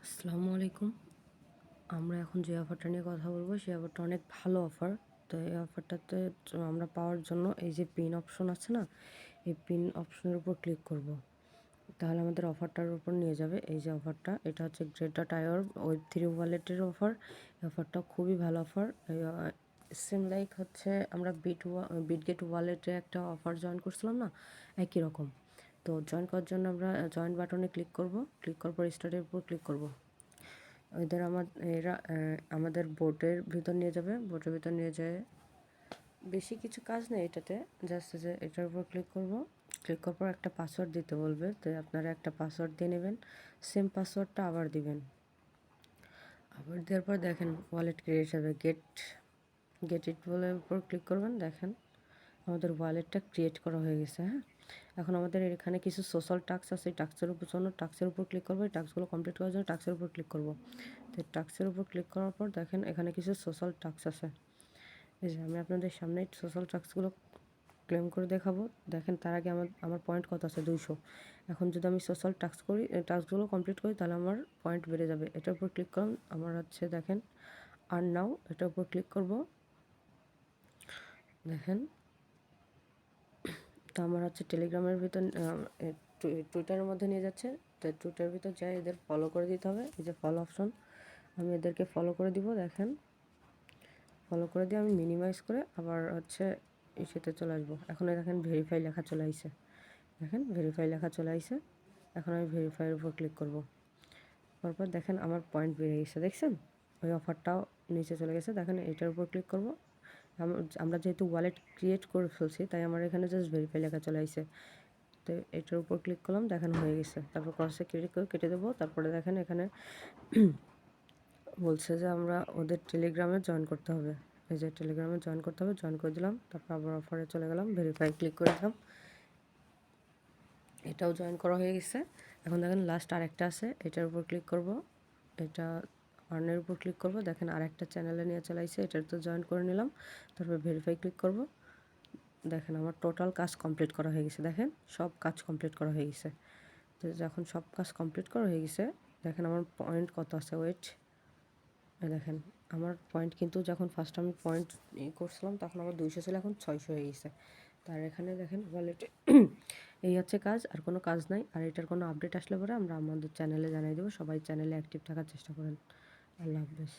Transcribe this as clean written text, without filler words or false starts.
আসসালামু আলাইকুম। আমরা এখন যে অফারটা নিয়ে কথা বলবো সেই অফারটা অনেক ভালো অফার। তো এই অফারটাতে আমরা পাওয়ার জন্য এই যে পিন অপশন আছে না, এই পিন অপশনের উপর ক্লিক করব। তাহলে আমাদের অফারটার উপর নিয়ে যাবে। এই যে অফারটা, এটা হচ্ছে গ্রেট.io Web3 ওয়ালেটের অফার। এই অফারটা খুবই ভালো অফার। সেম লাইক হচ্ছে আমরা বিটগেট ওয়ালেটে একটা অফার জয়েন করছিলাম না, একই রকম। তো জয়েন করার জন্য আমরা জয়েন বাটনে ক্লিক করব। ক্লিক করার পর স্টার্টের উপর ক্লিক করব। এরা আমাদের বোটের ভিতর নিয়ে যাবে। বোটের ভিতর নিয়ে যেয়ে বেশি কিছু কাজ নেই এটাতে, জাস্ট যে এটার উপর ক্লিক করব। ক্লিক করার পর একটা পাসওয়ার্ড দিতে বলবে, তো আপনারা একটা পাসওয়ার্ড দিয়ে নেবেন। সেম পাসওয়ার্ডটা আবার দিবেন। আবার দেওয়ার পর দেখেন ওয়ালেট ক্রিয়েট হবে। গেট ইট বলে উপর ক্লিক করবেন। দেখেন আমাদের ওয়ালেটটা ক্রিয়েট করা হয়ে গেছে। হ্যাঁ, এখন আমাদের এখানে কিছু সোশ্যাল টাস্ক আছে। এই টাস্কের উপর ক্লিক করবো। এই টাস্কগুলো কমপ্লিট করার জন্য টাস্কের উপর ক্লিক করবো। তো টাস্কের উপর ক্লিক করার পর দেখেন এখানে কিছু সোশ্যাল টাস্ক আছে। এই যে আমি আপনাদের সামনে সোশ্যাল টাস্কগুলো ক্লেম করে দেখাবো। দেখেন তার আগে আমার পয়েন্ট কত আছে, 200। এখন যদি আমি সোশ্যাল টাস্কগুলো কমপ্লিট করি তাহলে আমার পয়েন্ট বেড়ে যাবে। এটার উপর ক্লিক করুন। আমার হচ্ছে দেখেন আর্ন নাও, এটার উপর ক্লিক করব। দেখেন তো আমার হচ্ছে টেলিগ্রামের ভিতর টুইটারের মধ্যে নিয়ে যাচ্ছে। তো টুইটারের ভিতর যাই এদের ফলো করে দিতে হবে। এই যে ফলো অপশন, আমি এদেরকে ফলো করে দিব। দেখেন ফলো করে দিয়ে আমি মিনিমাইজ করে আবার হচ্ছে ইসেতে চলে আসবো। এখন দেখেন ভেরিফাই লেখা চলে আইছে। দেখেন ভেরিফাই লেখা চলে আইছে। এখন আমি ভেরিফাইয়ের উপর ক্লিক করব। তারপর দেখেন আমার পয়েন্ট বেড়ে গেছে, দেখছেন? ওই অফারটাও নিচে চলে গেছে। দেখেন এটার উপর ক্লিক করব। আমরা যেহেতু ওয়ালেট ক্রিয়েট করে ফেলছি তাই আমার এখানে জাস্ট ভেরিফাই লেখা চলে আইছে। তো এটার উপর ক্লিক করলাম। দেখেন হয়ে গেছে। তারপর ক্রসে ক্লিক করে কেটে দেবো। তারপরে দেখেন এখানে বলছে যে আমরা ওদের টেলিগ্রামে জয়েন করতে হবে। এই যে টেলিগ্রামে জয়েন করতে হবে, জয়েন করে দিলাম। তারপর আবার অফারে চলে গেলাম, ভেরিফাই ক্লিক করে দিলাম। এটাও জয়েন করা হয়ে গেছে। এখন দেখেন লাস্ট আরেকটা আছে, এটার উপর ক্লিক করব। এটা আর্নের উপর ক্লিক করব। দেখেন আরেকটা চ্যানেলে নিয়ে চলে আসছে, এটার তো জয়েন করে নিলাম। তারপর ভেরিফাই ক্লিক করব। দেখেন আমার টোটাল কাজ কমপ্লিট করা হয়ে গেছে। দেখেন সব কাজ কমপ্লিট করা হয়ে গেছে। তো যখন সব কাজ কমপ্লিট করা হয়ে গেছে, দেখেন আমার পয়েন্ট কত আছে। ওয়েট, দেখেন আমার পয়েন্ট কিন্তু যখন ফার্স্ট আমি পয়েন্ট করছিলাম তখন আমার 200 ছিল, এখন 600 হয়ে গেছে। তার এখানে দেখেন ওয়ালেটে এই হচ্ছে কাজ, আর কোনো কাজ নাই। আর এটার কোনো আপডেট আসলে পরে আমরা আমাদের চ্যানেলে জানিয়ে দেবো। সবাই চ্যানেলে অ্যাক্টিভ থাকার চেষ্টা করেন। আল্লাহ হাফেজ।